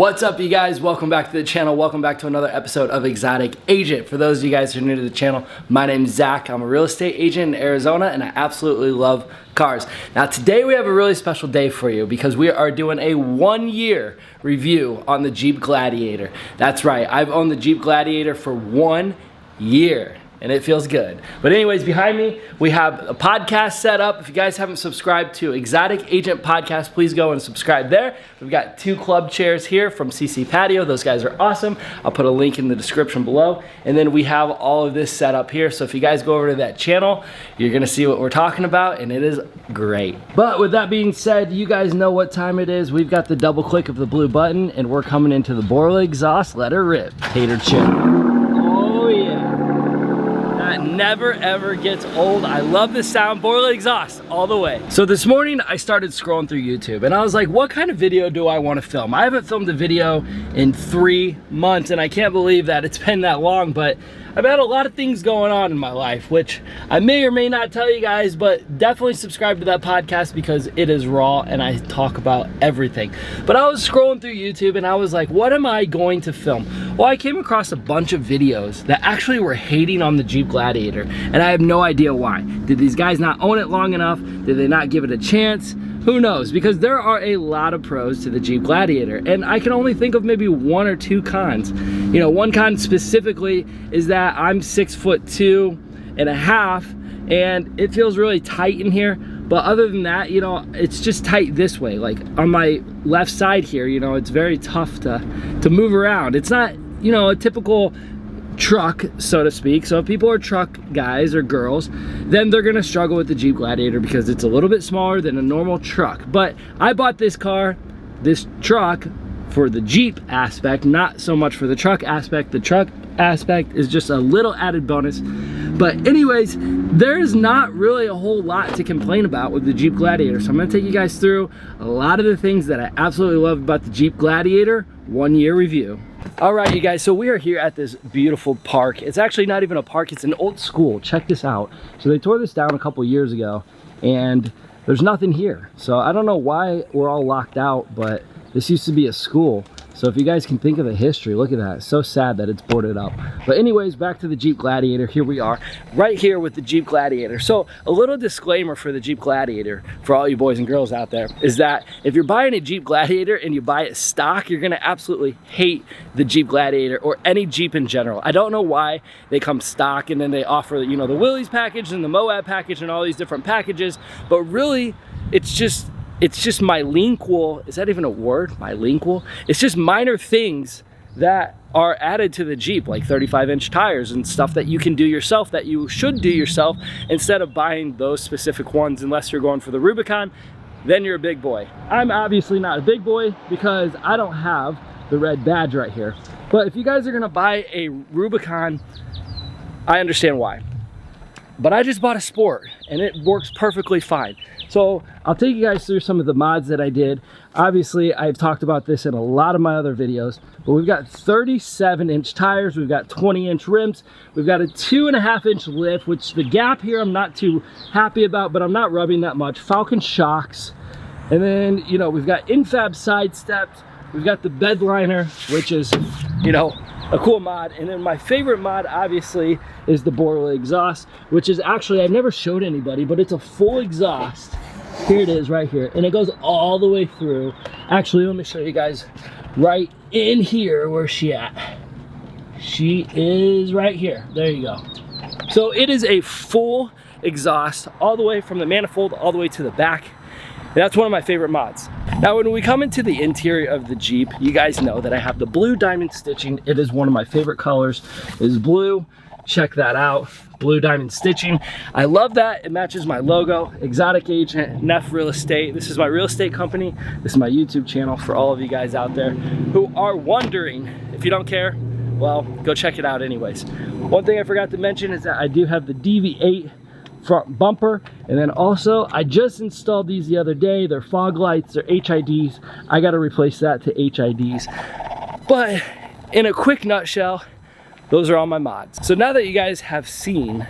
What's up, you guys? Welcome back to the channel. Welcome back to another episode of Exotic Agent. For those of you guys who are new to the channel, my name is Zach. I'm a real estate agent in Arizona and I absolutely love cars. Now today we have a really special day for you because we are doing a 1-year review on the Jeep Gladiator. That's right, I've owned the Jeep Gladiator for 1 year. And it feels good. But anyways, behind me, we have a podcast set up. If you guys haven't subscribed to Exotic Agent Podcast, please go and subscribe there. We've got 2 club chairs here from CC Patio. Those guys are awesome. I'll put a link in the description below. And then we have all of this set up here. So if you guys go over to that channel, you're gonna see what we're talking about, and it is great. But with that being said, you guys know what time it is. We've got the double click of the blue button, and we're coming into the Borla Exhaust. Let her rip. Tater chip. Oh yeah. Never ever gets old. I love this sound. Borla Exhaust all the way. So this morning I started scrolling through YouTube and I was like, what kind of video do I want to film? I haven't filmed a video in 3 months and I can't believe that it's been that long, but I've had a lot of things going on in my life, which I may or may not tell you guys, but definitely subscribe to that podcast because it is raw and I talk about everything. But I was scrolling through YouTube and I was like, what am I going to film? Well, I came across a bunch of videos that actually were hating on the Jeep Gladiator, and I have no idea why. Did these guys not own it long enough? Did they not give it a chance? Who knows? Because there are a lot of pros to the Jeep Gladiator, and I can only think of maybe 1 or 2 cons. You know, one con specifically is that I'm 6'2.5", and it feels really tight in here. But other than that, you know, it's just tight this way. Like on my left side here, you know, it's very tough to move around. It's not, you know, a typical truck, so to speak. So if people are truck guys or girls, then they're gonna struggle with the Jeep Gladiator because it's a little bit smaller than a normal truck. But I bought this truck for the Jeep aspect, not so much for the truck aspect. The truck aspect is just a little added bonus. But anyways, there's not really a whole lot to complain about with the Jeep Gladiator. So I'm gonna take you guys through a lot of the things that I absolutely love about the Jeep Gladiator 1-year review. All right, you guys, so we are here at this beautiful park. It's actually not even a park, it's an old school. Check this out. So they tore this down a couple years ago and there's nothing here. So I don't know why we're all locked out, but this used to be a school. So if you guys can think of the history, look at that. It's so sad that it's boarded up. But anyways, back to the Jeep Gladiator. Here we are, right here with the Jeep Gladiator. So a little disclaimer for the Jeep Gladiator, for all you boys and girls out there, is that if you're buying a Jeep Gladiator and you buy it stock, you're gonna absolutely hate the Jeep Gladiator or any Jeep in general. I don't know why they come stock and then they offer, you know, the Willys package and the Moab package and all these different packages, but really it's just bilingual. Is that even a word? Bilingual? It's just minor things that are added to the Jeep, like 35-inch tires and stuff that you can do yourself, that you should do yourself instead of buying those specific ones. Unless you're going for the Rubicon, then you're a big boy. I'm obviously not a big boy because I don't have the red badge right here. But if you guys are gonna buy a Rubicon, I understand why. But I just bought a Sport and it works perfectly fine. So I'll take you guys through some of the mods that I did. Obviously, I've talked about this in a lot of my other videos, but we've got 37-inch tires, we've got 20-inch rims, we've got a 2.5-inch lift, which the gap here I'm not too happy about, but I'm not rubbing that much. Falcon shocks, and then, you know, we've got infab side steps, we've got the bed liner, which is, you know, a cool mod. And then my favorite mod obviously is the Borla Exhaust, which is actually, I've never showed anybody, but it's a full exhaust. Here it is right here, and it goes all the way through. Actually, let me show you guys right in here. Where's she at? She is right here. There you go. So it is a full exhaust all the way from the manifold all the way to the back. And that's one of my favorite mods. Now, when we come into the interior of the Jeep, you guys know that I have the blue diamond stitching. It is one of my favorite colors, is blue. Check that out, blue diamond stitching. I love that, it matches my logo, Exotic Agent, Neff Real Estate. This is my real estate company. This is my YouTube channel for all of you guys out there who are wondering. If you don't care, well, go check it out anyways. One thing I forgot to mention is that I do have the DV8 front bumper, and then also I just installed these the other day. They're fog lights, they're HIDs. I got to replace that to HIDs. But in a quick nutshell, those are all my mods. So now that you guys have seen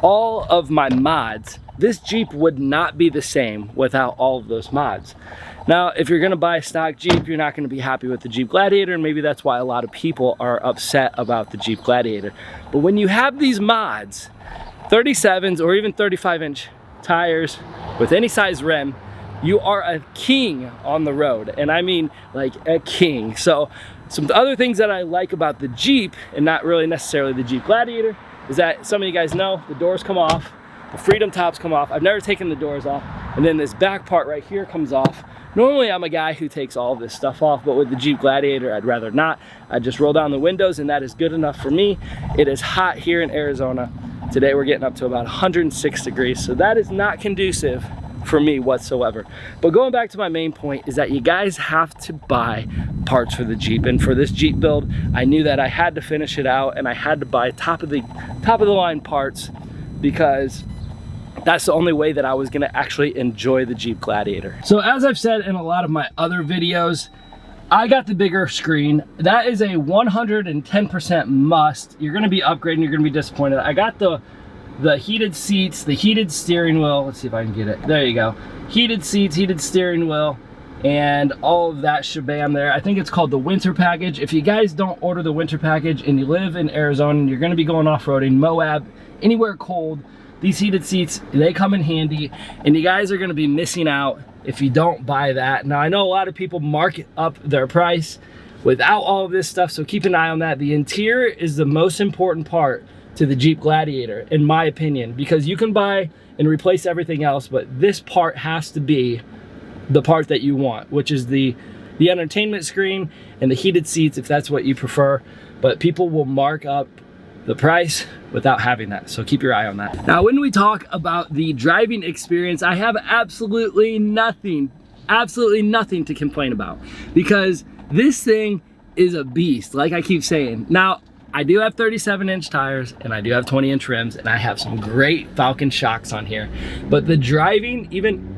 all of my mods, this Jeep would not be the same without all of those mods. Now, if you're gonna buy a stock Jeep, you're not gonna be happy with the Jeep Gladiator, and maybe that's why a lot of people are upset about the Jeep Gladiator. But when you have these mods, 37s or even 35-inch tires with any size rim, you are a king on the road. And I mean like a king. So some other things that I like about the Jeep, and not really necessarily the Jeep Gladiator, is that some of you guys know the doors come off, the Freedom tops come off. I've never taken the doors off. And then this back part right here comes off. Normally I'm a guy who takes all of this stuff off, but with the Jeep Gladiator, I'd rather not. I just roll down the windows and that is good enough for me. It is hot here in Arizona. Today we're getting up to about 106 degrees, so that is not conducive for me whatsoever. But going back to my main point is that you guys have to buy parts for the Jeep, and for this Jeep build, I knew that I had to finish it out and I had to buy top of the line parts, because that's the only way that I was gonna actually enjoy the Jeep Gladiator. So as I've said in a lot of my other videos, I got the bigger screen. That is a 110% must. You're gonna be upgrading, you're gonna be disappointed. I got the heated seats, the heated steering wheel. Let's see if I can get it. There you go. Heated seats, heated steering wheel, and all of that shabam there. I think it's called the winter package. If you guys don't order the winter package and you live in Arizona and you're gonna be going off-roading, Moab, anywhere cold, these heated seats, they come in handy, and you guys are gonna be missing out if you don't buy that. Now, I know a lot of people mark up their price without all of this stuff, so keep an eye on that. The interior is the most important part to the Jeep Gladiator, in my opinion, because you can buy and replace everything else, but this part has to be the part that you want, which is the entertainment screen and the heated seats, if that's what you prefer. But people will mark up the price without having that, so keep your eye on that. Now, when we talk about the driving experience, I have absolutely nothing to complain about, because this thing is a beast, like I keep saying. Now, I do have 37-inch tires and I do have 20-inch rims, and I have some great Falcon shocks on here, but the driving, even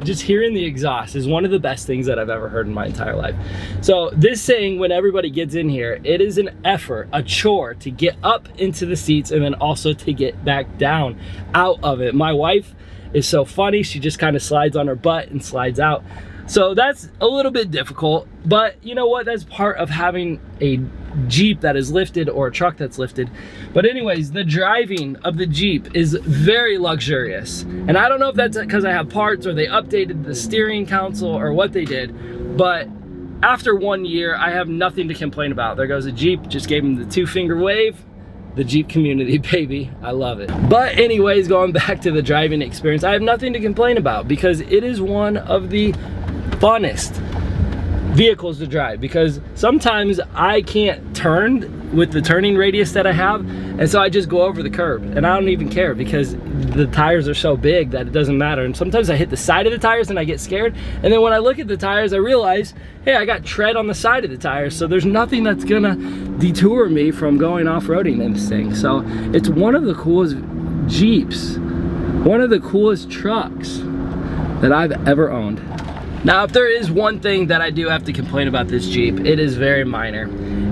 just hearing the exhaust is one of the best things that I've ever heard in my entire life. So this thing, when everybody gets in here, it is an effort, a chore to get up into the seats and then also to get back down out of it. My wife is so funny, she just kind of slides on her butt and slides out. So that's a little bit difficult, but you know what? That's part of having a Jeep that is lifted or a truck that's lifted. But anyways, the driving of the Jeep is very luxurious. And I don't know if that's because I have parts or they updated the steering console or what they did, but after 1 year, I have nothing to complain about. There goes a Jeep, just gave him the 2-finger wave. The Jeep community, baby, I love it. But anyways, going back to the driving experience, I have nothing to complain about, because it is one of the funnest vehicles to drive, because sometimes I can't turn with the turning radius that I have, and so I just go over the curb, and I don't even care because the tires are so big that it doesn't matter. And sometimes I hit the side of the tires and I get scared, and then when I look at the tires, I realize, hey, I got tread on the side of the tires, so there's nothing that's gonna detour me from going off-roading in this thing. So it's one of the coolest Jeeps, one of the coolest trucks that I've ever owned. Now, if there is one thing that I do have to complain about this Jeep, it is very minor.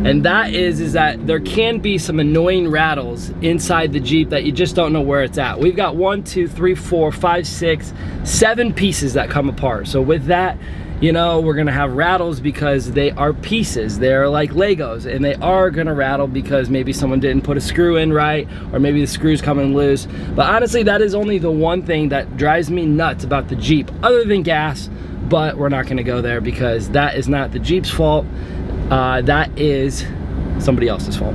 And that is that there can be some annoying rattles inside the Jeep that you just don't know where it's at. We've got 1, 2, 3, 4, 5, 6, 7 pieces that come apart. So with that, you know, we're gonna have rattles because they are pieces. They're like Legos, and they are gonna rattle because maybe someone didn't put a screw in right, or maybe the screw's coming loose. But honestly, that is only the one thing that drives me nuts about the Jeep, other than gas. But we're not gonna go there because that is not the Jeep's fault. That is somebody else's fault.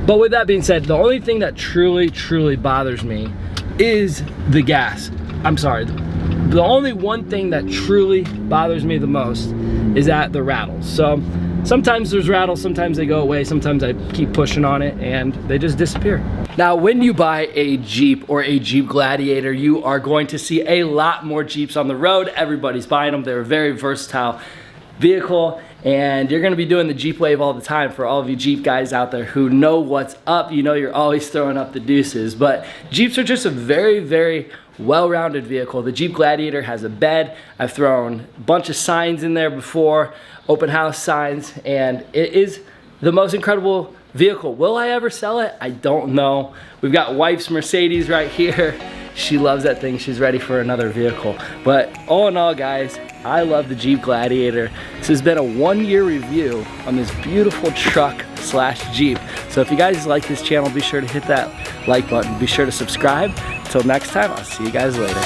But with that being said, the only thing that truly bothers me is the gas. I'm sorry. The only one thing that truly bothers me the most is that the rattles. So sometimes there's rattles, sometimes they go away, sometimes I keep pushing on it and they just disappear. Now, when you buy a Jeep or a Jeep Gladiator, you are going to see a lot more Jeeps on the road. Everybody's buying them. They're a very versatile vehicle, and you're gonna be doing the Jeep wave all the time. For all of you Jeep guys out there who know what's up, you know you're always throwing up the deuces. But Jeeps are just a very well-rounded vehicle. The Jeep Gladiator has a bed. I've thrown a bunch of signs in there before, open house signs, and it is the most incredible vehicle. Will I ever sell it? I don't know. We've got wife's Mercedes right here. She loves that thing. She's ready for another vehicle. But all in all, guys, I love the Jeep Gladiator. This has been a 1-year review on this beautiful truck / Jeep. So if you guys like this channel, be sure to hit that like button. Be sure to subscribe. Until next time, I'll see you guys later.